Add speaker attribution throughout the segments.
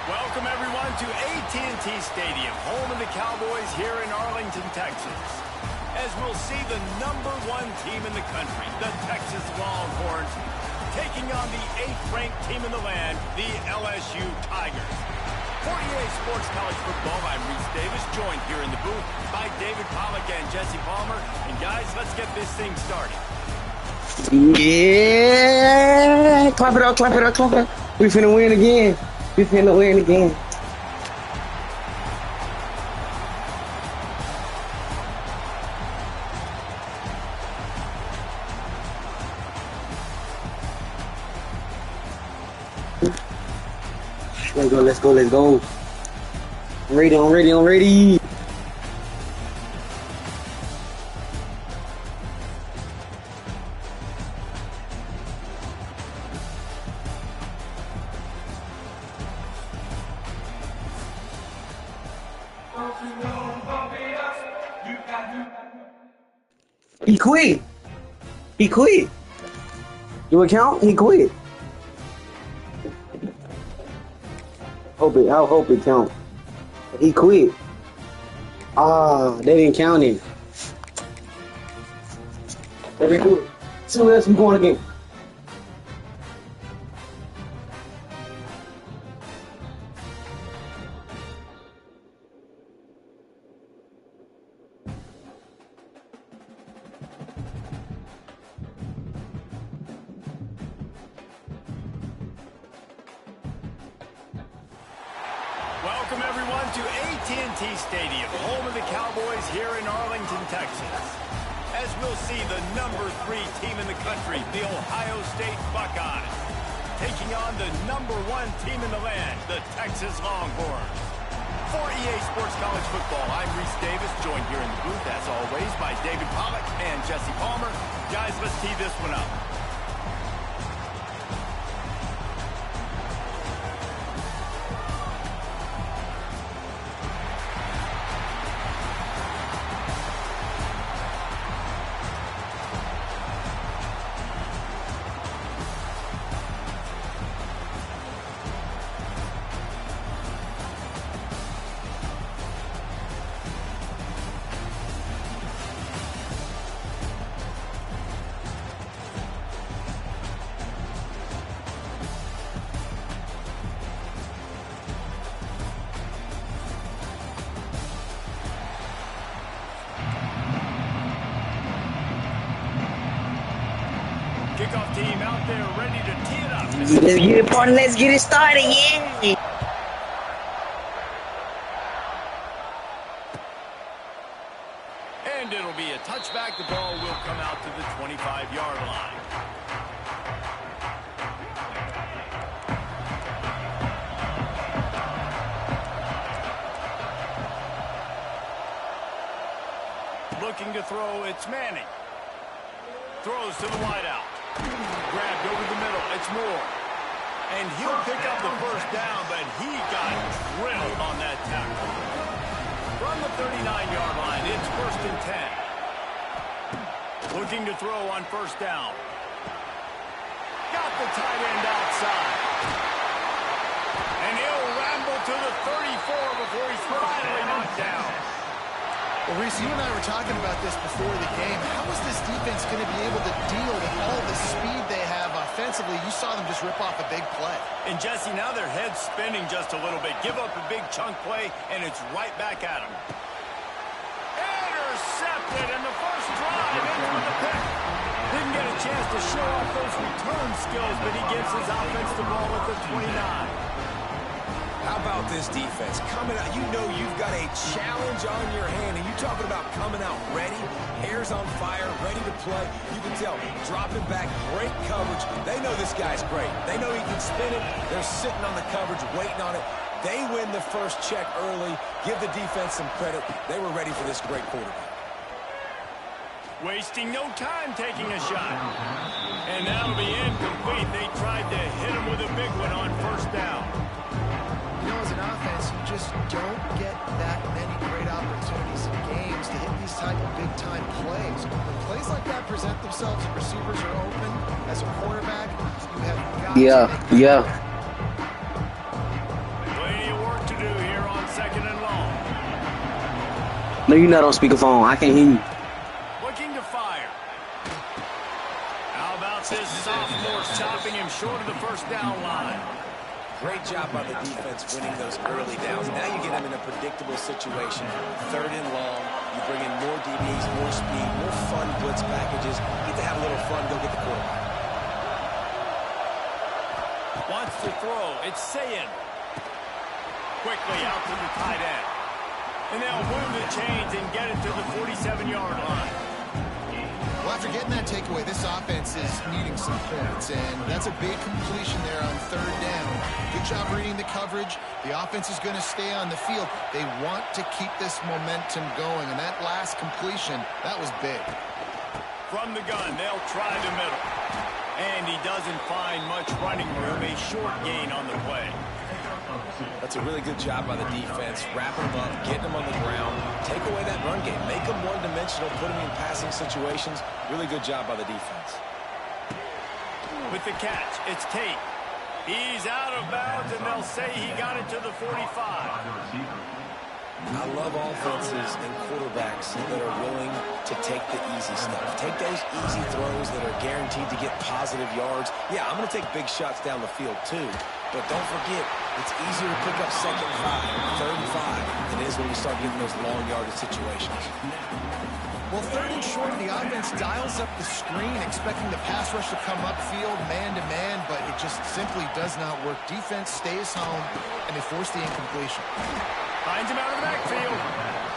Speaker 1: Welcome, everyone, to AT&T Stadium, home of the Cowboys here in Arlington, Texas. As we'll see the #1 team in the country, the Texas Longhorns, taking on the 8th-ranked team in the land, the LSU Tigers. For EA Sports College Football, I'm Reese Davis, joined here in the booth by David Pollack and Jesse Palmer. And guys, let's get this thing started.
Speaker 2: Yeah! Clap it up, clap it up, clap it up. We finna win again. We finna win again. Let's go, let's go, let's go. I'm ready, I'm ready, I'm ready. He quit. He quit. Do it count? He quit. I hope it count. He quit. Ah, they didn't count it. Very good. So let's move on again.
Speaker 1: Welcome, everyone, to AT&T Stadium, home of the Cowboys here in Arlington, Texas. As we'll see the #3 team in the country, the Ohio State Buckeyes, taking on the #1 team in the land, the Texas Longhorns. For EA Sports College Football, I'm Reese Davis, joined here in the booth, as always, by David Pollack and Jesse Palmer. Guys, let's tee this one up. Kickoff team out there ready to tee it up.
Speaker 2: Let's get it, party. Let's get it started. Yeah.
Speaker 1: And it'll be a touchback. The ball will come out to the 25-yard line. Looking to throw, it's Manning. Throws to the wideout. Grabbed over the middle. It's Moore. And he'll pick up the first down, but he got drilled on that tackle. From the 39-yard line, it's 1st and 10. Looking to throw on first down. Got the tight end outside. And he'll ramble to the 34 before he's finally knocked down.
Speaker 3: Well, Reese, you and I were talking about this before the game. How is this defense going to be able to deal with all the speed they have offensively? You saw them just rip off a big play.
Speaker 1: And, Jesse, now their head's spinning just a little bit. Give up a big chunk play, and it's right back at them. Intercepted, and the first drive in for the pick. Didn't get a chance to show off those return skills, but he gives his offense the ball at the 29.
Speaker 4: How about this defense? Coming out, you know you've got a challenge on your hand, and you're talking about coming out ready, hair's on fire, ready to play. You can tell, dropping back, great coverage. They know this guy's great. They know he can spin it. They're sitting on the coverage, waiting on it. They win the first check early. Give the defense some credit. They were ready for this great quarterback.
Speaker 1: Wasting no time taking a shot. And that'll be incomplete. They tried to hit him with a big one on first down.
Speaker 3: You know, as an offense, you just don't get that many great opportunities in games to hit these type of big-time plays. When plays like that present themselves and receivers are open, as a quarterback, you have got to make
Speaker 1: Playing second and long.
Speaker 2: No, you're not on speakerphone. I can't hear you.
Speaker 1: Looking to fire. How about this sophomore stopping him short of the first down line?
Speaker 4: Great job by the defense winning those early downs. Now you get them in a predictable situation. Third and long. You bring in more DBs, more speed, more fun blitz packages. You get to have a little fun. Go get the quarterback.
Speaker 1: Wants to throw. It's Sayin. Quickly out to the tight end. And they'll move the chains and get it to the 47-yard line.
Speaker 3: Well, after getting that takeaway, this offense is needing some points, and that's a big completion there on third down. Good job reading the coverage. The offense is going to stay on the field. They want to keep this momentum going, and that last completion, that was big.
Speaker 1: From the gun, they'll try the middle. And he doesn't find much running room, a short gain on the play.
Speaker 4: That's a really good job by the defense. Wrapping them up, getting them on the ground. Take away that run game. Make them one-dimensional, put them in passing situations. Really good job by the defense.
Speaker 1: With the catch, it's Tate. He's out of bounds, and they'll say he got it to the 45.
Speaker 4: I love offenses and quarterbacks that are willing to take the easy stuff. Take those easy throws that are guaranteed to get positive yards. Yeah, I'm going to take big shots down the field too. But don't forget, it's easier to pick up second and 5, third and 5 than it is when you start getting those long yardage situations.
Speaker 3: Well, third and short, the offense dials up the screen, expecting the pass rush to come upfield man-to-man, but it just simply does not work. Defense stays home, and they force the incompletion.
Speaker 1: Finds him out of the backfield.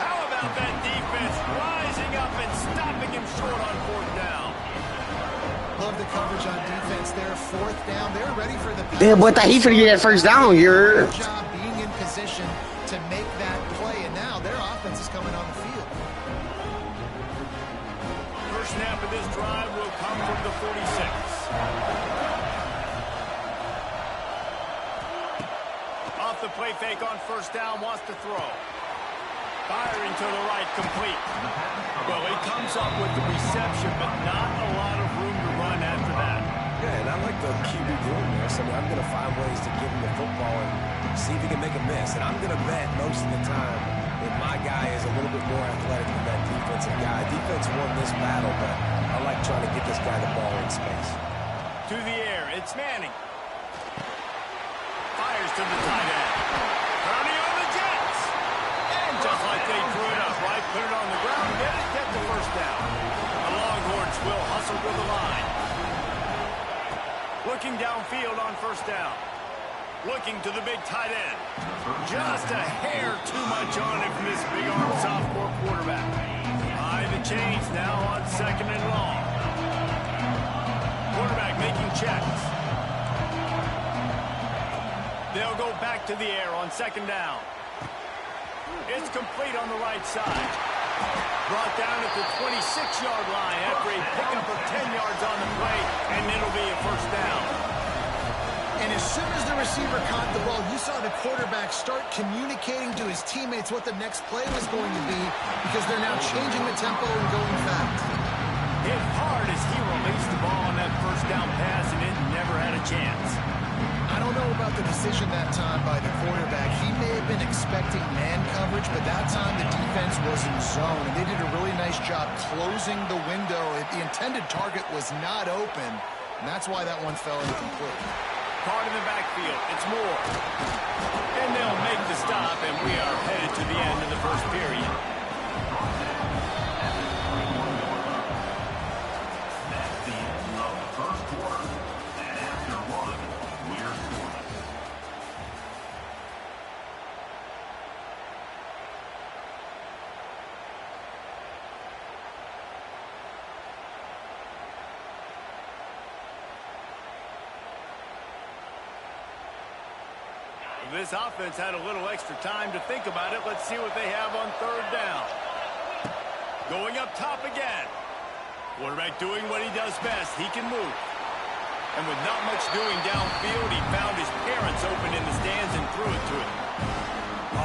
Speaker 1: How about that defense rising up and stopping him short on fourth down?
Speaker 3: Love the coverage on defense there. Fourth down, they're ready for the pass.
Speaker 2: Damn, boy, thought he finna get that first down here.
Speaker 3: Good job being in position to make that play, and now their offense is coming on the field.
Speaker 1: First snap of this drive will come from the 46. Off the play fake on first down, wants to throw. Firing to the right, complete. Well, he comes up with the reception, but not a lot of room to run after that.
Speaker 4: Yeah, and I like the QB doing this. I mean, I'm going to find ways to give him the football and see if he can make a miss. And I'm going to bet most of the time that my guy is a little bit more athletic than that defensive guy. Defense won this battle, but I like trying to get this guy the ball in space.
Speaker 1: To the air, it's Manning. Fires to the tight end. Purdy on the Jets. And just like they threw it up, right? Put it on the ground, get the first down. The Longhorns will hustle to the line. Looking downfield on first down. Looking to the big tight end. Just a hair too much on him from this big-arm sophomore quarterback. High the chains now on second and long. Quarterback making checks. They'll go back to the air on second down. It's complete on the right side. Brought down at the 26-yard line after a pickup of 10 yards on the play, and it'll be a first down.
Speaker 3: And as soon as the receiver caught the ball, you saw the quarterback start communicating to his teammates what the next play was going to be, because they're now changing the tempo and going fast.
Speaker 1: Hit hard as he released the ball on that first down pass, and it never had a chance.
Speaker 3: I don't know about the decision that time by the quarterback. He may have been expecting man coverage, but that time the defense was in zone, and they did a really nice job closing the window. The intended target was not open, and that's why that one fell incomplete.
Speaker 1: Caught in the backfield. It's Moore. And they'll make the stop, and we are headed to the end of the first period. This offense had a little extra time to think about it. Let's see what they have on third down. Going up top again. Quarterback doing what he does best. He can move. And with not much doing downfield, he found his parents open in the stands and threw it to him.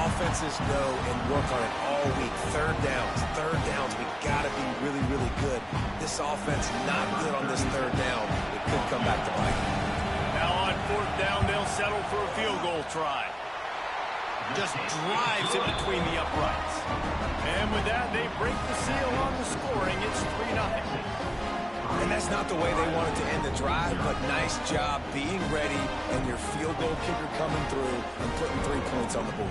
Speaker 4: Offenses know and work on it all week. Third downs. We got to be really, really good. This offense not good on this third down. It could come back to bite.
Speaker 1: Now on fourth down, they'll settle for a field goal try. Just drives it between the uprights. And with that, they break the seal on the scoring. It's 3-0.
Speaker 4: And that's not the way they wanted to end the drive, but nice job being ready and your field goal kicker coming through and putting 3 points on the board.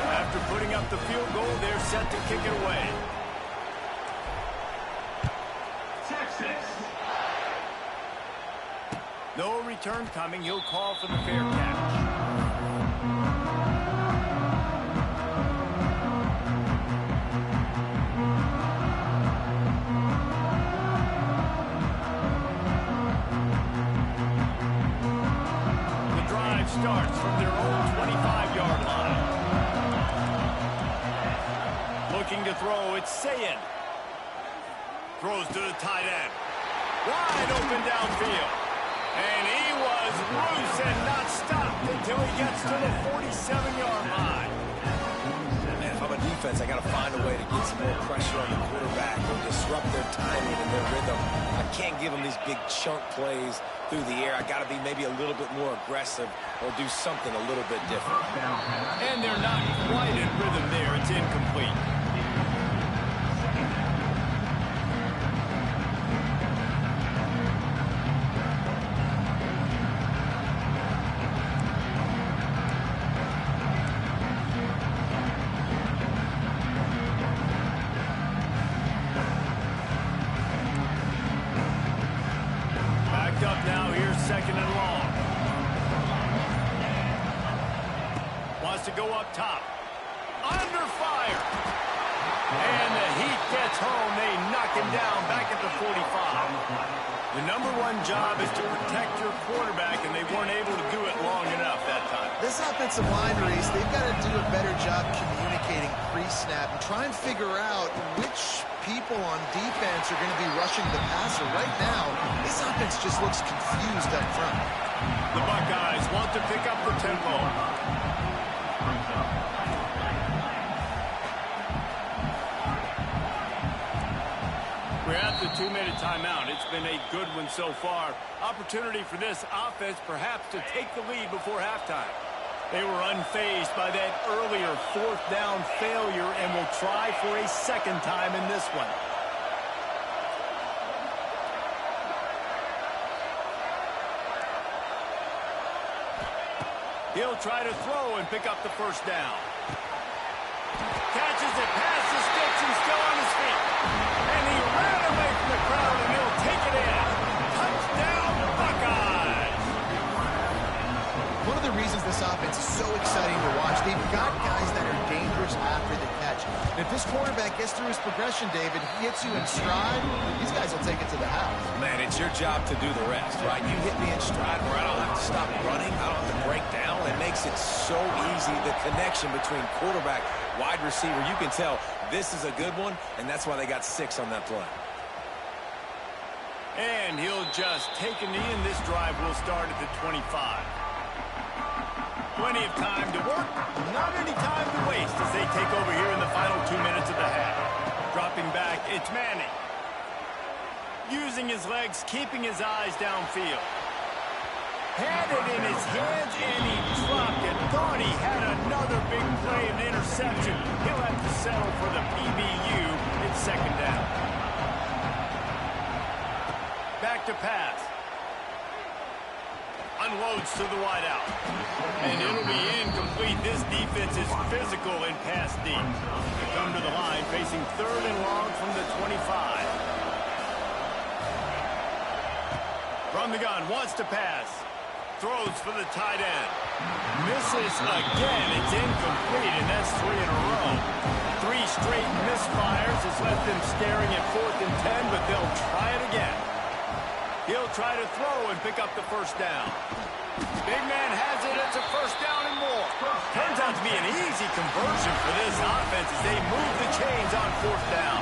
Speaker 1: After putting up the field goal, they're set to kick it away. Texas. No return coming. He'll call for the fair catch. Starts from their own 25-yard line. Looking to throw, it's Sayin. Throws to the tight end. Wide open downfield. And he was loose and not stopped until he gets to the 47-yard line.
Speaker 4: Man, if I'm a defense, I got to find a way to get some more pressure on the quarterback or disrupt their timing and their rhythm. I can't give them these big chunk plays through the air. I got to be maybe a little bit more aggressive or do something a little bit different.
Speaker 1: And they're not quite in rhythm there. It's incomplete. Up now, here's 2nd and long. Wants to go up top. Under fire. And the heat gets home. They knock him down back at the 45. The #1 job is to protect your quarterback, and they weren't able to do it long enough that time.
Speaker 3: This offensive line race, they've got to do a better job communicating pre-snap and try and figure out which people on defense are going to be rushing the passer. Right now, this offense just looks confused up front.
Speaker 1: The Buckeyes want to pick up the tempo. We're at the 2-minute timeout. It's been a good one so far. Opportunity for this offense perhaps to take the lead before halftime. They were unfazed by that earlier 4th down failure and will try for a 2nd time in this one. He'll try to throw and pick up the 1st down. Catches it past the sticks and still on his feet. And he ran away from the crowd and he'll take it in. Touchdown, Buckeyes!
Speaker 3: One of the reasons this offense is so exciting to watch, they've got guys that are dangerous after the catch. And if this quarterback gets through his progression, David, he hits you in stride, these guys will take it to the house.
Speaker 4: Man, it's your job to do the rest, right? You hit me in stride where I don't have to stop running. I don't have to break down. It makes it so easy, the connection between quarterback, wide receiver. You can tell this is a good one, and that's why they got 6 on that play.
Speaker 1: And he'll just take a knee, and this drive will start at the 25. Plenty of time to work, not any time to waste as they take over here in the final 2 minutes of the half. Dropping back, it's Manning. Using his legs, keeping his eyes downfield. Had it in his hands, and he dropped it. Thought he had another big play, an interception. He'll have to settle for the PBU. It's 2nd down. Back to pass. Unloads to the wideout. And it'll be incomplete. This defense is physical and pass deep. They come to the line facing 3rd and long from the 25. From the gun, wants to pass. Throws for the tight end. Misses again. It's incomplete, and that's 3 in a row. 3 straight misfires has left them staring at 4th and 10, but they'll try it again. He'll try to throw and pick up the 1st down. Big man has it. It's a 1st down and more. Turns out to be an easy conversion for this offense as they move the chains on 4th down.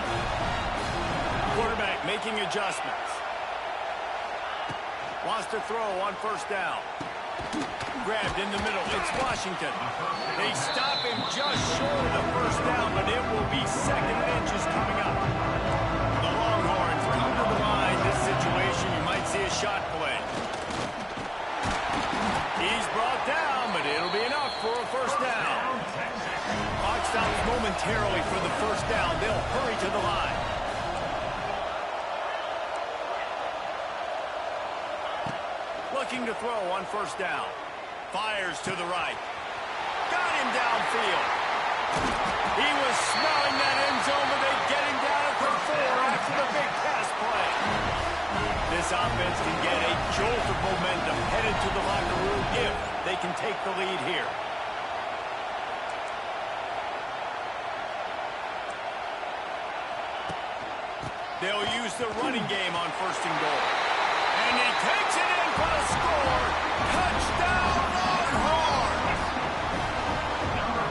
Speaker 1: Quarterback making adjustments. Wants to throw on 1st down. Grabbed in the middle. It's Washington. They stop him just short of the 1st down, but it will be 2nd and inches coming up. The Longhorns come to the line. This situation momentarily for the first down. They'll hurry to the line. Looking to throw on first down. Fires to the right. Got him downfield. He was smelling that end zone, but they get him down at the 4 after the big pass play. This offense can get a jolt of momentum headed to the locker room if they can take the lead here. They'll use the running game on first and goal. And he takes it in for the score. Touchdown, Longhorns!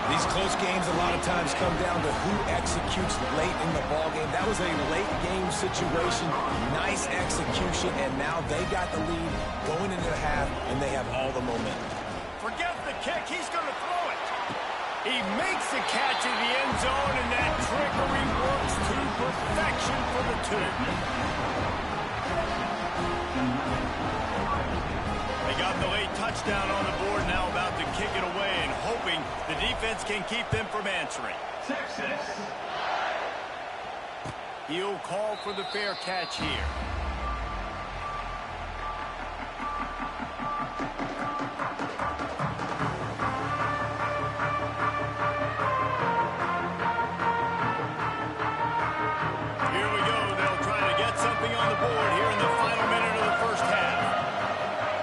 Speaker 4: These close games a lot of times come down to who executes late in the ballgame. That was a late game situation. Nice execution, and now they got the lead going into the half, and they have all the momentum.
Speaker 1: Forget the kick. He's going to throw it. He makes the catch in the end zone, and that trickery works to perfection for the 2. They got the late touchdown on the board, now about to kick it away and hoping the defense can keep them from answering. Texas. He'll call for the fair catch here. Here we go. They'll try to get something on the board here in the final minute of the first half.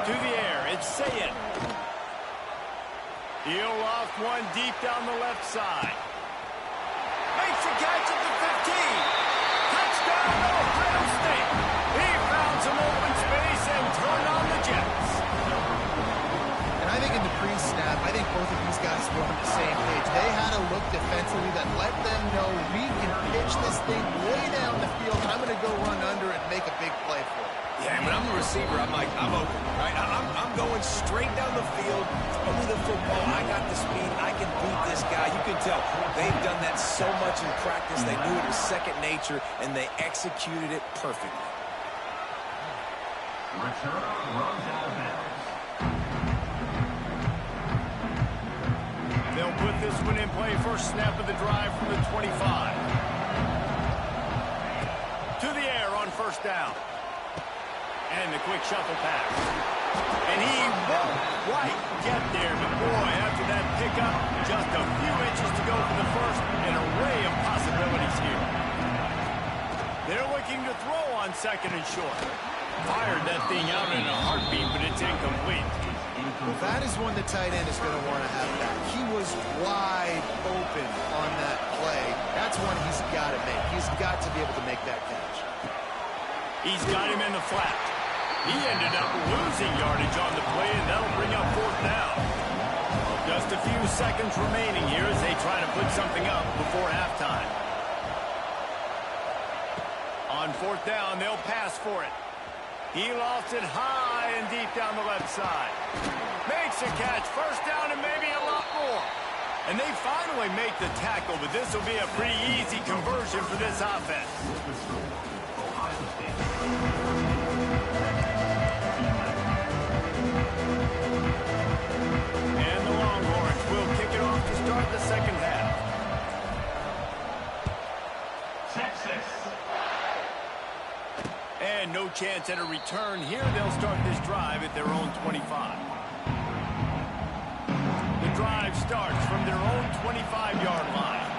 Speaker 1: To the air, it's Sayin. He'll loft one deep down the left side. Makes a catch at the 15. Touchdown, Ohio State. He found some open space and turned on the Jets.
Speaker 3: And I think in the pre-snap, I think both of these guys were on the same page. They had a look defensively that let them know we can pitch this thing way down the field, and I'm going to go run under it and make a big play for it.
Speaker 4: Yeah, when I'm the receiver, I'm like, I'm open, right? I'm going straight down the field, throw me the football. I got the speed. I can beat this guy. You can tell they've done that so much in practice. They knew it was second nature, and they executed it perfectly.
Speaker 1: They'll put this one in play first snap of the drive from the 25. To the air on first down. And the quick shuffle pass. And he won't quite get there, but boy, after that pickup, just a few inches to go for the first. An array of possibilities here. They're looking to throw on second and short. Fired that thing out in a heartbeat, but it's incomplete.
Speaker 3: Well, that is one the tight end is going to want to have back. He was wide open on that play. That's one he's got to make. He's got to be able to make that catch.
Speaker 1: He's got him in the flat. He ended up losing yardage on the play, and that'll bring up fourth down. Just a few seconds remaining here as they try to put something up before halftime. On fourth down, they'll pass for it. He lofts it high and deep down the left side. Makes a catch, first down and maybe a lot more. And they finally make the tackle, but this will be a pretty easy conversion for this offense. And the Longhorns will kick it off to start the second half. Texas. And no chance at a return here. They'll start this drive at their own 25. The drive starts from their own 25-yard line.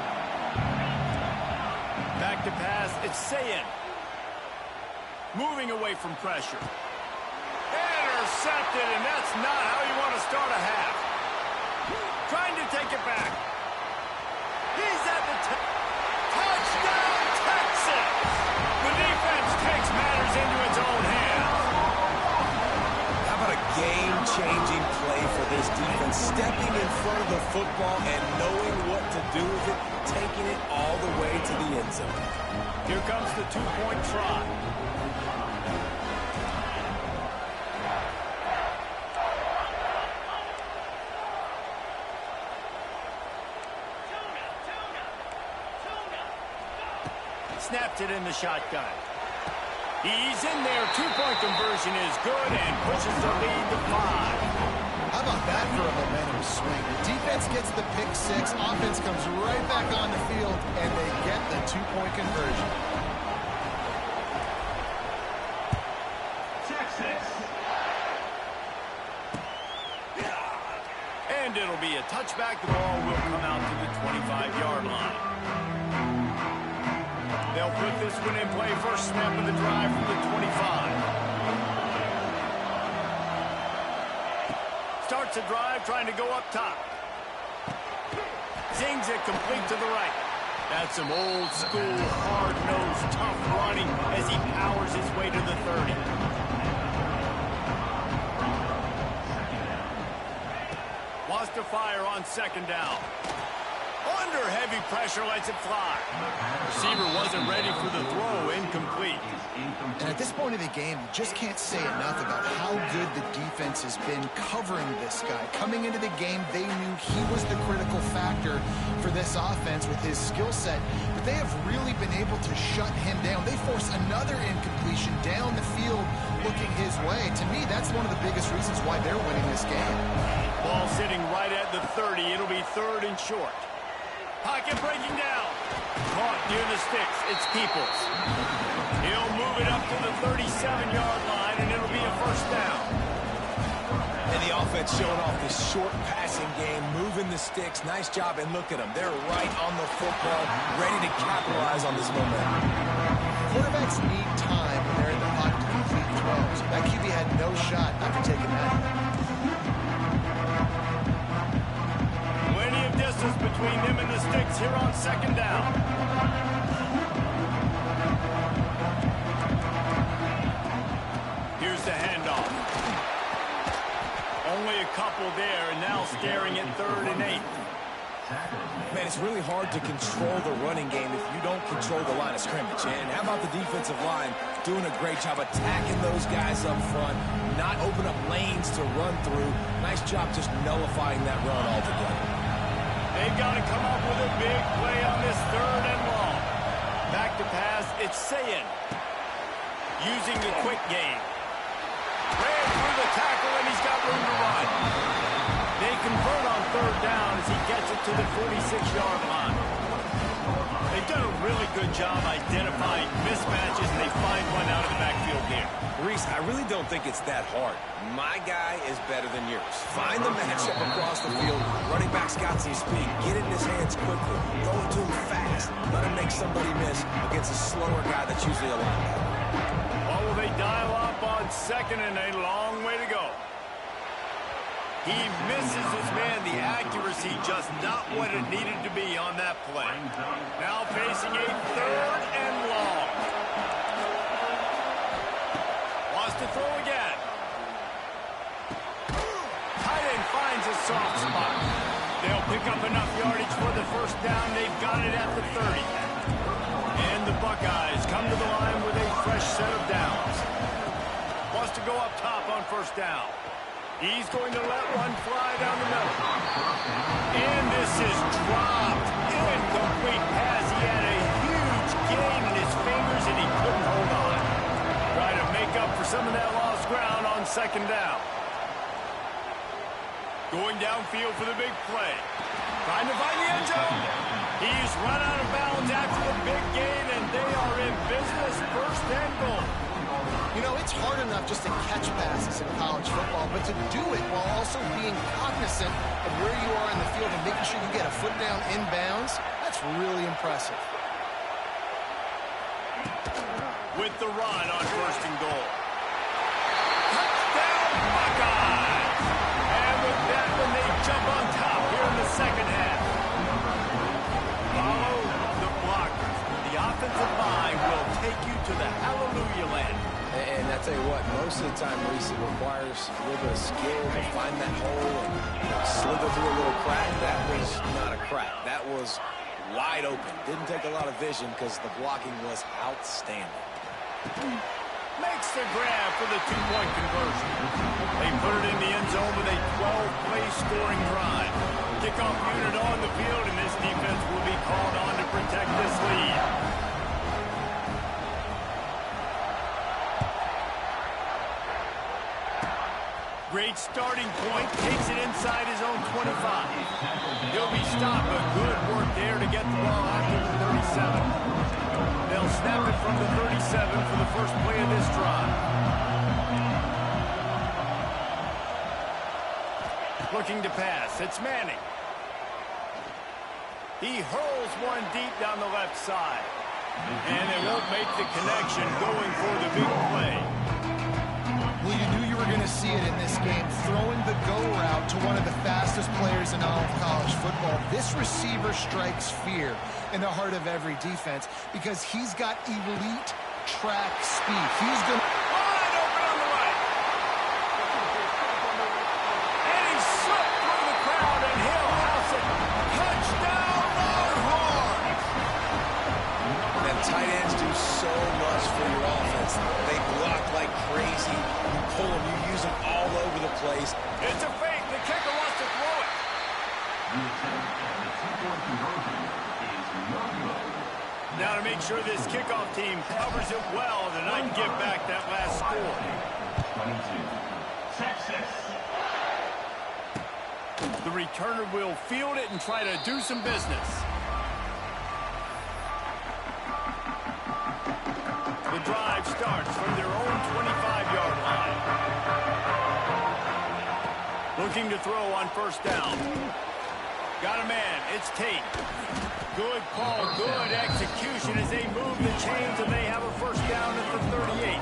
Speaker 1: Back to pass, it's Sayin. Moving away from pressure. Intercepted, and that's not how you want to start a half. Trying to take it back. He's at the touchdown, Texas! The defense takes matters into its own hands.
Speaker 4: How about a game-changing play for this defense? Stepping in front of the football and knowing what to do with it, taking it all the way to the end zone.
Speaker 1: Here comes the two-point try. Snapped it in the shotgun. He's in there. Two-point conversion is good and pushes the lead to 5.
Speaker 3: How about that for a momentum swing? The defense gets the pick six, offense comes right back on the field, and they get the two-point conversion.
Speaker 1: And it'll be a touchback. The ball will come out to the 25-yard line. They'll put this one in play. First snap of the drive from the 25. Starts a drive trying to go up top. Zings it complete to the right. That's some old school, hard-nosed, tough running as he powers his way to the 30. Wants to fire on second down. Under heavy pressure, lets it fly. Receiver wasn't ready for the throw, incomplete.
Speaker 3: And at this point of the game, you just can't say enough about how good the defense has been covering this guy. Coming into the game, they knew he was the critical factor for this offense with his skill set, but they have really been able to shut him down. They force another incompletion down the field looking his way. To me, that's one of the biggest reasons why they're winning this game.
Speaker 1: Ball sitting right at the 30. It'll be third and short. Pocket breaking down. Caught near the sticks. It's Peoples. He'll move it up to the 37-yard line, and it'll be a first down.
Speaker 4: And the offense showing off this short passing game, moving the sticks. Nice job, and look at them. They're right on the football, ready to capitalize on this momentum.
Speaker 3: Quarterbacks need time when they're in the pocket to complete throws. That QB had no shot after taking that.
Speaker 1: Plenty of distance between them and the sticks here on second down. Here's the handoff. Only a couple there, and now staring at 3rd and 8.
Speaker 4: Man, it's really hard to control the running game if you don't control the line of scrimmage. And how about the defensive line doing a great job attacking those guys up front, not open up lanes to run through. Nice job just nullifying that run altogether.
Speaker 1: They've got to come up with a big play on this 3rd and long. Back to pass, it's Sayin. Using the quick game. Ran through the tackle, and he's got room to run. They convert on 3rd down as he gets it to the 46-yard line. They've done a really good job identifying mismatches, and they find one out of the backfield here.
Speaker 4: Reese, I really don't think it's that hard. My guy is better than yours. Find the matchup across the field. Running back's got some speed. Get it in his hands quickly. Go to him fast. Let him make somebody miss against a slower guy that's usually a linebacker.
Speaker 1: Or will they dial up on 2nd and a long way to go? He misses his man. The accuracy just not what it needed to be on that play. Now facing a 3rd and long. Wants to throw again. Tight end finds a soft spot. They'll pick up enough yardage for the first down. They've got it at the 30. And the Buckeyes come to the line with a fresh set of downs. Wants to go up top on first down. He's going to let one fly down the middle. And this is dropped. Incomplete pass. He had a huge gain in his fingers, and he couldn't hold on. Try to make up for some of that lost ground on 2nd down. Going downfield for the big play. Trying to find the end zone. He's run out of bounds after the big gain, and they are in business. 1st and goal.
Speaker 3: You know, it's hard enough just to catch passes in college football, but to do it while also being cognizant of where you are in the field and making sure you get a foot down inbounds, that's really impressive.
Speaker 1: With the run on 1st and goal. Touchdown, Buckeyes! And with that one, they jump on top here in the 2nd half. Follow the blockers. The offensive line will take you to the hallelujah land.
Speaker 4: And I tell you what, most of the time, Reese, it requires a little bit of skill to find that hole and slither through a little crack. That was not a crack. That was wide open. Didn't take a lot of vision because the blocking was outstanding.
Speaker 1: Makes the grab for the 2-point conversion. They put it in the end zone with a 12-play scoring drive. Kickoff unit on the field, and this defense will be called on to protect this lead. Great starting point. Takes it inside his own 25. He'll be stopped, but good work there to get the ball after the 37. They'll snap it from the 37 for the first play of this drive. Looking to pass. It's Manning. He hurls one deep down the left side. And they won't make the connection going for the big play.
Speaker 3: Well, you knew you were going to see it in this game. Throwing the go route to one of the fastest players in all of college football. This receiver strikes fear in the heart of every defense because he's got elite track speed. He's going to...
Speaker 1: Wide open on the right. And he's swept through the crowd, and he'll house it. Touchdown, Longhorns!
Speaker 4: And tight ends do so much for your offense. They block like crazy. You pull them, you use them all over the place.
Speaker 1: It's a fake. The kicker wants to throw it. Now to make sure this kickoff team covers it well, then I can get back that last score. 22. The returner will field it and try to do some business. The drive starts from their own 25-yard line. Looking to throw on first down. Got a man. It's Tate. Good call, good execution as they move the chains, and they have a first down at the 38.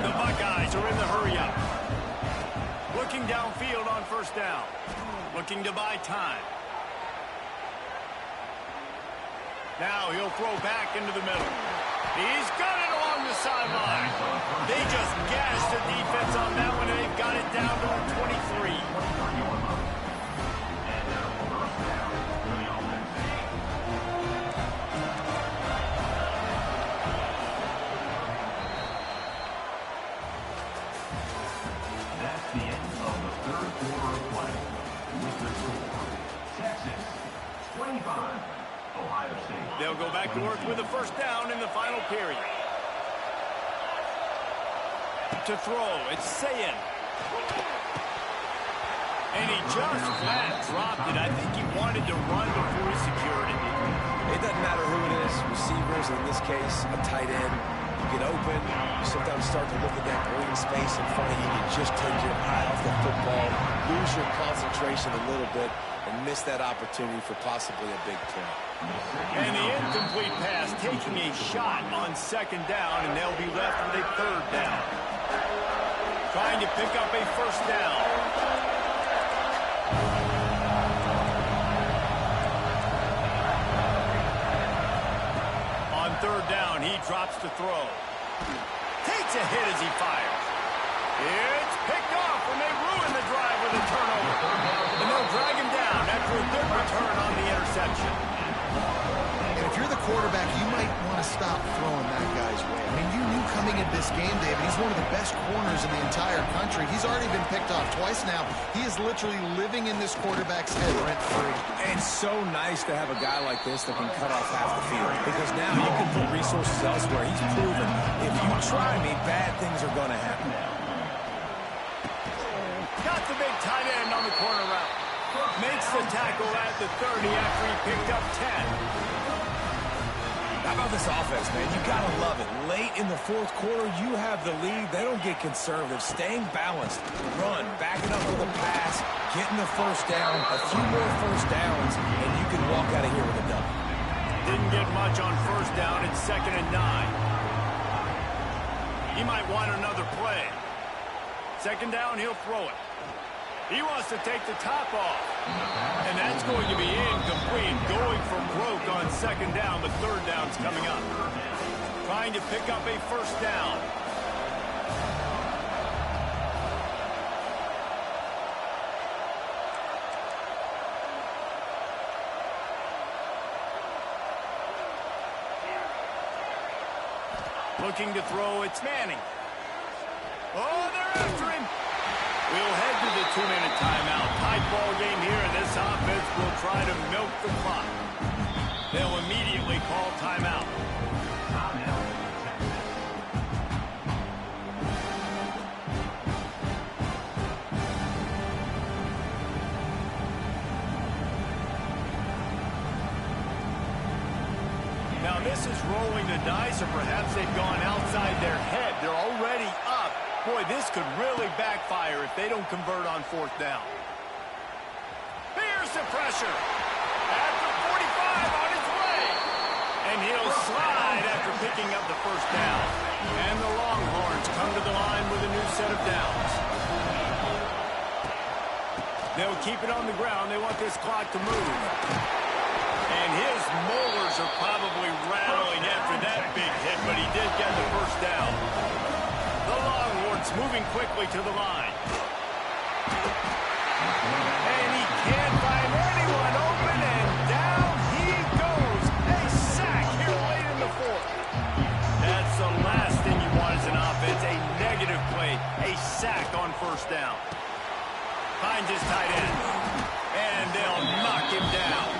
Speaker 1: The Buckeyes are in the hurry-up. Looking downfield on first down. Looking to buy time. Now he'll throw back into the middle. He's got it along the sideline. They just gashed the defense on that one, and they've got it down to the 23.
Speaker 5: That's the end of the third quarter of play. With the score, Texas 25, Ohio State.
Speaker 1: They'll go back to work with a first down in the final period. To throw, it's Sayin. And he just flat dropped it. I think he wanted to run before he secured it.
Speaker 4: It doesn't matter who it is, receivers, in this case, a tight end. You get open, you sometimes start to look at that green space in front of you, you just take your eye off the football, lose your concentration a little bit, and miss that opportunity for possibly a big play.
Speaker 1: And the incomplete pass taking a shot on second down, and they'll be left with a third down. Trying to pick up a first down. On third down, he drops to throw. Takes a hit as he fires. It's picked off, and they ruin the drive with a turnover. And they'll drag him down after a good return on the interception.
Speaker 3: And if you're the quarterback, you might want to stop throwing that guy's way. I mean, you knew coming into this game, David, he's one of the best corners in the entire country. He's already been picked off twice now. He is literally living in this quarterback's head rent-free.
Speaker 4: And so nice to have a guy like this that can cut off half the field. Because now you can put resources elsewhere. He's proven if you try me, bad things are going to happen.
Speaker 1: Got the big tight end on the corner route. Makes the tackle at the 30 after he picked up 10.
Speaker 4: How about this offense, man? You got to love it. Late in the fourth quarter, you have the lead. They don't get conservative. Staying balanced. Run, backing up with a pass, getting the first down, a few more first downs, and you can walk out of here with a dub.
Speaker 1: Didn't get much on first down. It's 2nd and 9. He might want another play. 2nd down, he'll throw it. He wants to take the top off. And that's going to be incomplete. Going for broke on 2nd down, but 3rd down's coming up. Trying to pick up a first down. Looking to throw, it's Manning. Oh, they're after him. We'll head to the 2-minute timeout. Tight ball game here, and this offense will try to milk the clock. They'll immediately call timeout. This is rolling the dice, or perhaps they've gone outside their head. They're already up. Boy, this could really backfire if they don't convert on fourth down. Here's the pressure. After 45 on his way. And he'll slide after picking up the first down. And the Longhorns come to the line with a new set of downs. They'll keep it on the ground. They want this clock to move. And his molars are probably rattling after that big hit, but he did get the first down. The Longhorns moving quickly to the line. And he can't find anyone open, and down he goes. A sack here late in the fourth. That's the last thing you want as an offense, a negative play, a sack on first down. Finds his tight end, and they'll knock him down.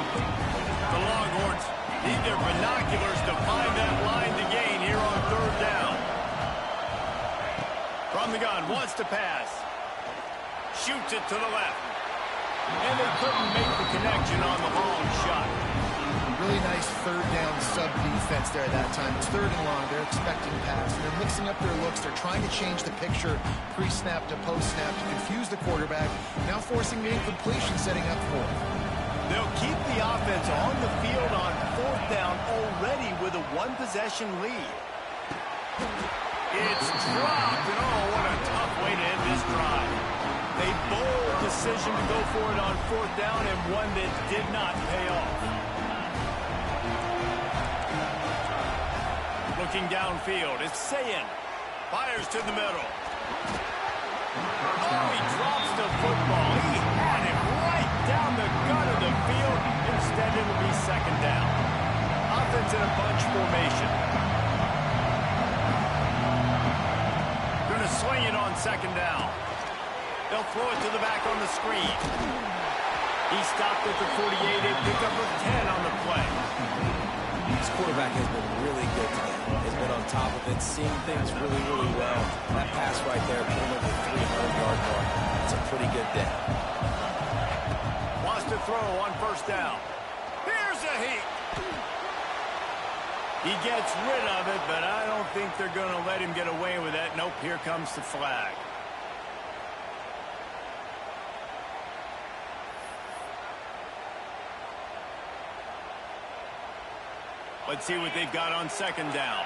Speaker 1: The Longhorns need their binoculars to find that line to gain here on third down. From the gun, wants to pass. Shoots it to the left. And they couldn't make the connection on the long shot.
Speaker 3: Really nice third down sub-defense there at that time. It's third and long. They're expecting pass. They're mixing up their looks. They're trying to change the picture pre-snap to post-snap to confuse the quarterback. Now forcing the incompletion, setting up for it.
Speaker 1: They'll keep the offense on the field on fourth down already with a one-possession lead. It's dropped, and oh, what a tough way to end this drive. A bold decision to go for it on fourth down, and one that did not pay off. Looking downfield, it's Sayin. Fires to the middle. Oh, he drops the football. He had it right down the gut of the field. Instead, it'll be second down. Offense in a bunch formation. Going to swing it on second down. They'll throw it to the back on the screen. He stopped at the 48, a pickup of 10 on the play.
Speaker 4: This quarterback has been really good today. Has been on top of it, seeing things really, really well. That pass right there, putting over the 300-yard mark. It's a pretty good day.
Speaker 1: Wants to throw on first down. Here's a heat. He gets rid of it, but I don't think they're going to let him get away with that. Nope, here comes the flag. Let's see what they've got on second down.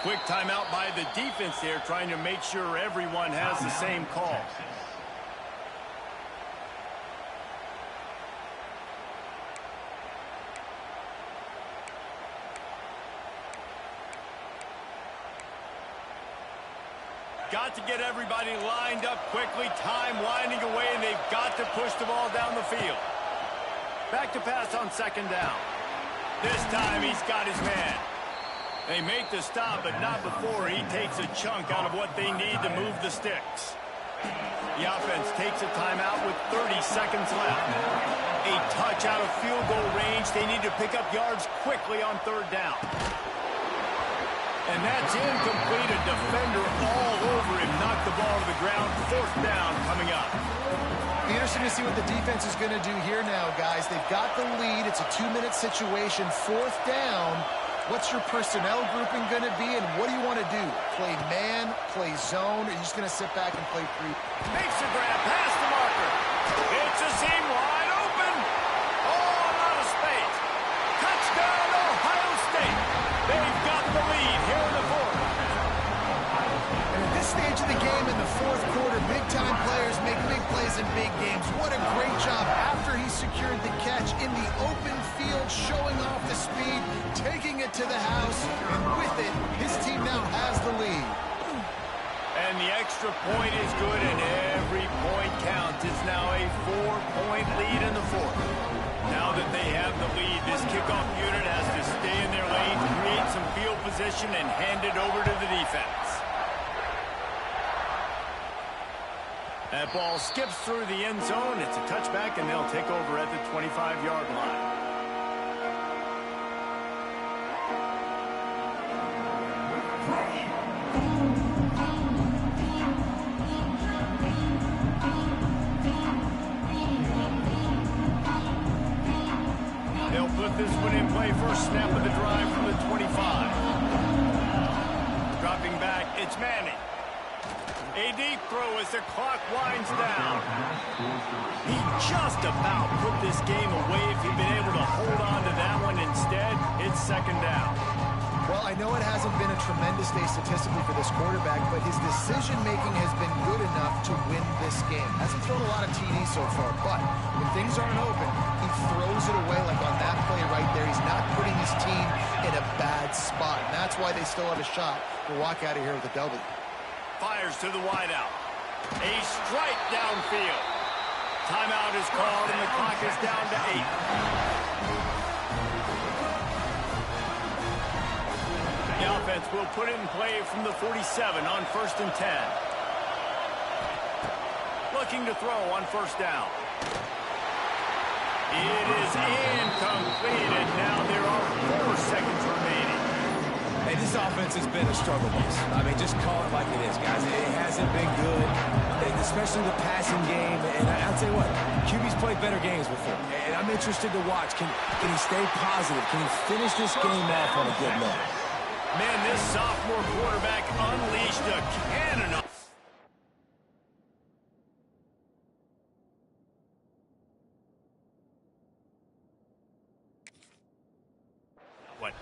Speaker 1: Quick timeout by the defense there, trying to make sure everyone has the same call. Got to get everybody lined up quickly, time winding away, and they've got to push the ball down the field. Back to pass on second down. This time he's got his man. They make the stop, but not before he takes a chunk out of what they need to move the sticks. The offense takes a timeout with 30 seconds left. A touch out of field goal range. They need to pick up yards quickly on third down. And that's incomplete. A defender all over him. Knocked the ball to the ground. Fourth down coming up.
Speaker 3: Be interesting to see what the defense is going to do here now, guys. They've got the lead. It's a 2-minute situation. Fourth down. What's your personnel grouping going to be, and what do you want to do? Play man, play zone, or are you just going to sit back and play pre?
Speaker 1: Makes the grab past the marker. It's a seam wide open. Oh, not a space. Touchdown, Ohio State. They've got the lead here in the fourth.
Speaker 3: And at this stage of the game in the fourth quarter, big-time players make big plays in big games. What a great job after he secured the catch in the open field, showing off the speed, taking it to the house, and with it, his team now has the lead.
Speaker 1: And the extra point is good, and every point counts. It's now a 4-point lead in the fourth. Now that they have the lead, this kickoff unit has to stay in their lane, create some field position, and hand it over to the defense. That ball skips through the end zone. It's a touchback, and they'll take over at the 25-yard line. play, first snap of the drive from the 25. Dropping back, it's Manning. A deep throw as the clock winds down. He just about put this game away if he'd been able to hold on to that one. Instead, it's second down.
Speaker 3: Well, I know it hasn't been a tremendous day statistically for this quarterback, but his decision-making has been good enough to win this game. Hasn't thrown a lot of TDs so far, but when things aren't open, he throws it away like on that play right there. He's not putting his team in a bad spot, and that's why they still have a shot to walk out of here with a W.
Speaker 1: Fires to the wideout. A strike downfield. Timeout is called, and the clock is down to 8. The offense will put it in play from the 47 on 1st and 10. Looking to throw on first down. It is incomplete, and now there are 4 seconds remaining.
Speaker 4: Hey, this offense has been a struggle bus. I mean, just call it like it is, guys. It hasn't been good, especially the passing game. And I'll tell you what, QB's played better games before. And I'm interested to watch. Can he stay positive? Can he finish this game off on a good note?
Speaker 1: Man, this sophomore quarterback unleashed a cannon of... What?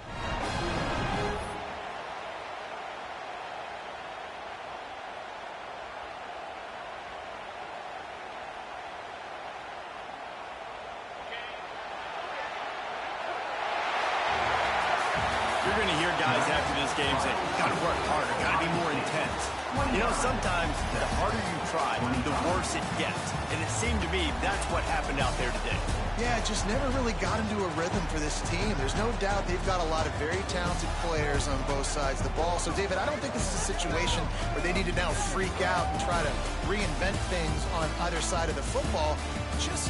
Speaker 1: You're going to hear guys after this game say, got to work harder, got to be more intense. You know, sometimes the harder you try, the worse it gets. And it seemed to me that's what happened out there today.
Speaker 3: Yeah, it just never really got into a rhythm for this team. There's no doubt they've got a lot of very talented players on both sides of the ball. So, David, I don't think this is a situation where they need to now freak out and try to reinvent things on either side of the football. Just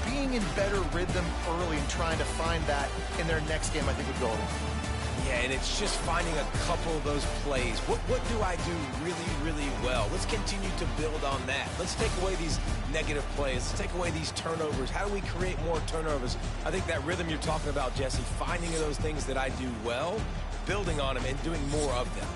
Speaker 3: being in better rhythm early and trying to find that in their next game, I think, would go a long way.
Speaker 4: Yeah, and it's just finding a couple of those plays. What do I do really, really well? Let's continue to build on that. Let's take away these negative plays. Let's take away these turnovers. How do we create more turnovers? I think that rhythm you're talking about, Jesse, finding those things that I do well, building on them, and doing more of them.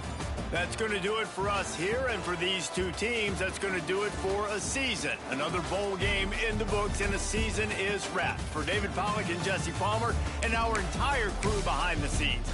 Speaker 1: That's going to do it for us here, and for these two teams, that's going to do it for a season. Another bowl game in the books, and a season is wrapped. For David Pollack and Jesse Palmer, and our entire crew behind the scenes,